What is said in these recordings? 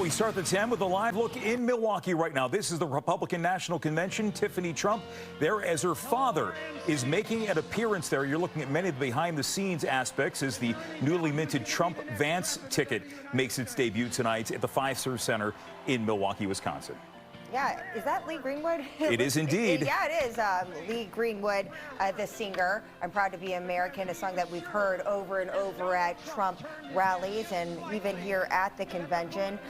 We start the 10 with a live look in Milwaukee right now. This is the Republican National Convention. Tiffany Trump there as her father is making an appearance there. You're looking at many of the behind-the-scenes aspects as the newly minted Trump-Vance ticket makes its debut tonight at the Fiserv Center in Milwaukee, Wisconsin. Yeah, is that Lee Greenwood? It is indeed. Yeah, it is. Lee Greenwood, the singer. I'm Proud to Be American, a song that we've heard over and over at Trump rallies and even here at the convention.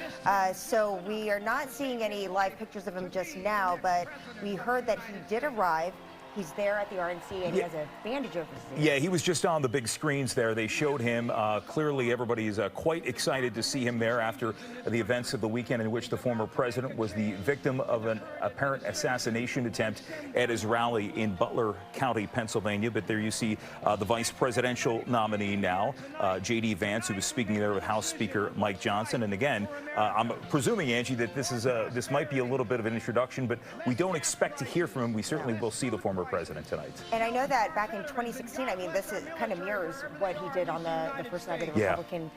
So we are not seeing any live pictures of him just now, but we heard that he did arrive. He's there at the RNC, and he has a bandage over his ear. Yeah, he was just on the big screens there. They showed him. Clearly, everybody's quite excited to see him there after the events of the weekend in which the former president was the victim of an apparent assassination attempt at his rally in Butler County, Pennsylvania. But there you see the vice presidential nominee now, J.D. Vance, who was speaking there with House Speaker Mike Johnson. And again, I'm presuming, Angie, that this might be a little bit of an introduction, but we don't expect to hear from him. We certainly will see the former president tonight. And I know that back in 2016, I mean, this kind of mirrors what he did on the first night of the Republican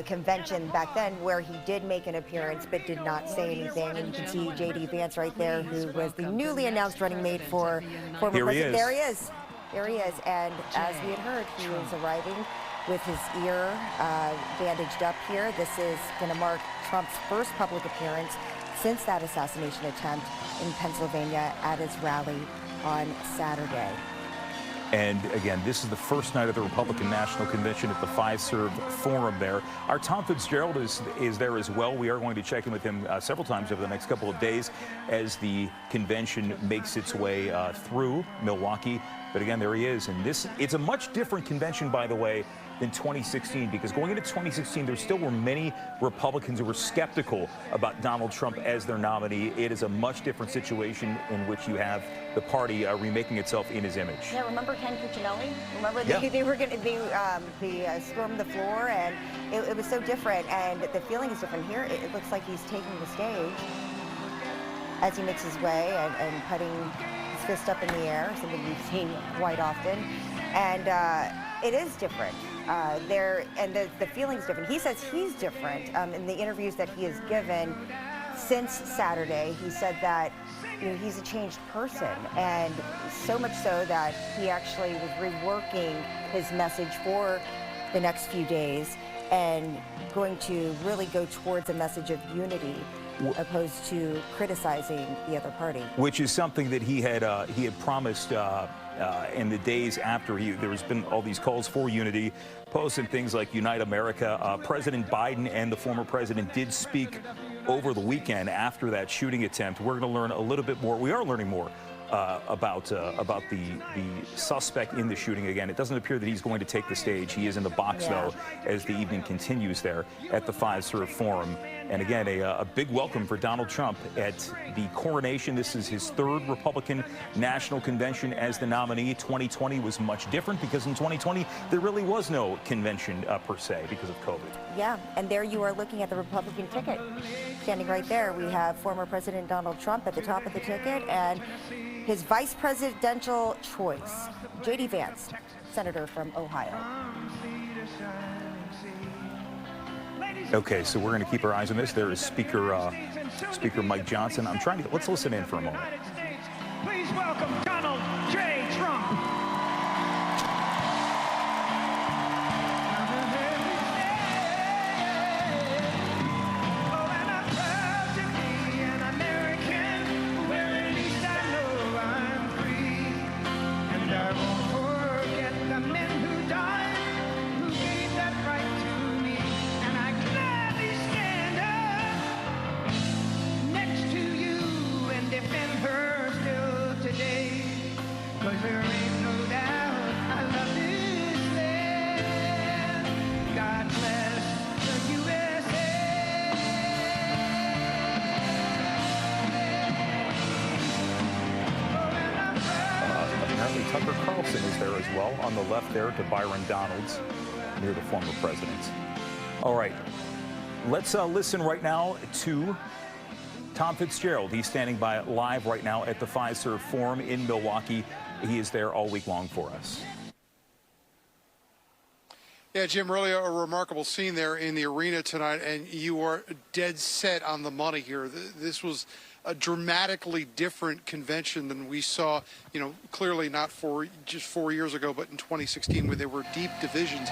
convention back then, where he did make an appearance but did not say anything. And you can see J.D. Vance right there, who was the newly announced running mate for former president. There he is. There he is. And as we had heard, he was arriving with his ear bandaged up here. This is going to mark Trump's first public appearance since that assassination attempt in Pennsylvania at his rally on Saturday. And again, this is the first night of the Republican National Convention at the Fiserv Forum there. Our Tom Fitzgerald is there as well. We are going to check in with him several times over the next couple of days as the convention makes its way through Milwaukee. But again, there he is. And it's a much different convention, by the way, than 2016, because going into 2016, there still were many Republicans who were skeptical about Donald Trump as their nominee. It is a much different situation in which you have the party remaking itself in his image. Yeah, remember Ken Cuccinelli? Remember they were going to storm the floor, and it was so different, and the feeling is different here. It looks like he's taking the stage as he makes his way and putting his fist up in the air, something we've seen quite often, and it is different. The feeling's different. He says he's different. In the interviews that he has given since Saturday, he said that he's a changed person, and so much so that he actually was reworking his message for the next few days and going to really go towards a message of unity opposed to criticizing the other party. Which is something that he had promised in the days after there's been all these calls for unity, posts and things like Unite America. President Biden and the former president did speak over the weekend after that shooting attempt. We're going to learn a little bit more. We are learning more about the suspect in the shooting. Again, it doesn't appear that he's going to take the stage. He is in the box, though, as the evening continues there at the Fiserv Forum. And again, a big welcome for Donald Trump at the coronation. This is his third Republican National Convention as the nominee. 2020 was much different because in 2020, there really was no convention per se because of COVID. Yeah, and there you are looking at the Republican ticket. Standing right there, we have former President Donald Trump at the top of the ticket and his vice presidential choice, J.D. Vance, senator from Ohio. Okay, so we're going to keep our eyes on this. There is Speaker Mike Johnson. Let's listen in for a moment. Please welcome Donald J. Trump. Tucker Carlson is there as well on the left there to Byron Donalds near the former president. All right, let's listen right now to Tom Fitzgerald. He's standing by live right now at the Fiserv Forum in Milwaukee. He is there all week long for us. Yeah, Jim, really a remarkable scene there in the arena tonight, and you are dead set on the money here. This was a dramatically different convention than we saw, clearly not just 4 years ago, but in 2016, where there were deep divisions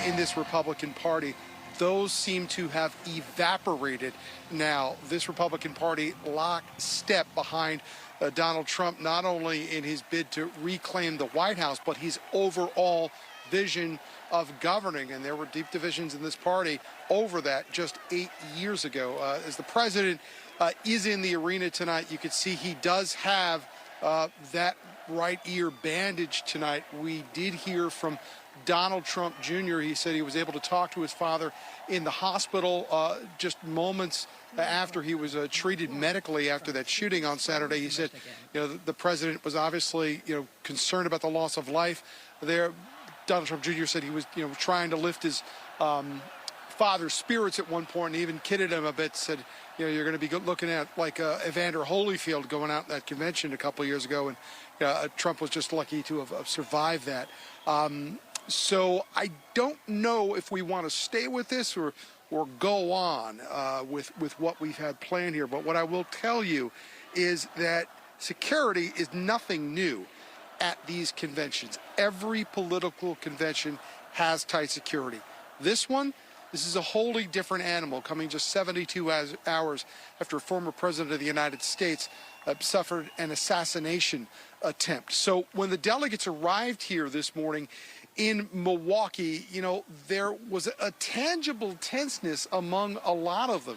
in this Republican Party. Those seem to have evaporated now. This Republican Party lockstep behind Donald Trump, not only in his bid to reclaim the White House, but his overall vision of governing. And there were deep divisions in this party over that just 8 years ago. As the president is in the arena tonight, you can see he does have that right ear bandage tonight. We did hear from Donald Trump Jr. He said he was able to talk to his father in the hospital just moments after he was treated medically after that shooting on Saturday. He said, the president was obviously, concerned about the loss of life there. Donald Trump Jr. said he was, trying to lift his father's spirits at one point, and even kidded him a bit, said, you're going to be looking at like Evander Holyfield going out in that convention a couple of years ago, and Trump was just lucky to have survived that. So I don't know if we want to stay with this or go on with what we've had planned here. But what I will tell you is that security is nothing new at these conventions. Every political convention has tight security. This is a wholly different animal, coming just 72 hours after a former president of the United States suffered an assassination attempt. So when the delegates arrived here this morning in Milwaukee, there was a tangible tenseness among a lot of them.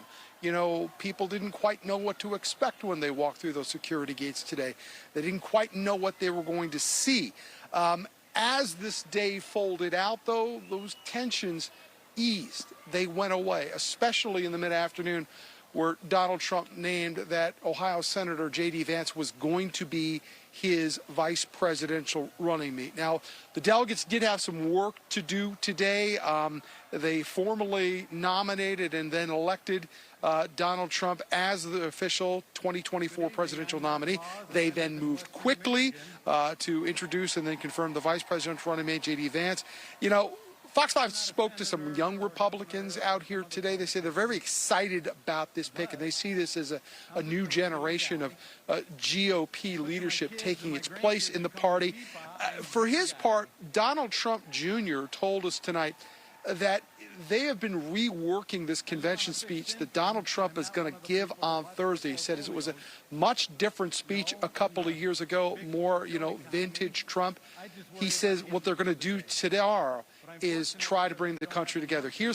People didn't quite know what to expect when they walked through those security gates today. They didn't quite know what they were going to see. As this day folded out, though, those tensions eased. They went away, especially in the mid-afternoon, where Donald Trump named that Ohio Senator J.D. Vance was going to be his vice presidential running mate. Now, the delegates did have some work to do today. They formally nominated and then elected Donald Trump as the official 2024 presidential nominee. They then moved quickly to introduce and then confirm the vice presidential running mate, J.D. Vance. Fox 5 spoke to some young Republicans out here today. They say they're very excited about this pick, and they see this as a new generation of GOP leadership taking its place in the party. For his part, Donald Trump Jr. told us tonight that they have been reworking this convention speech that Donald Trump is going to give on Thursday. He said it was a much different speech a couple of years ago, more, vintage Trump. He says what they're going to do today is try to bring the country together. Here's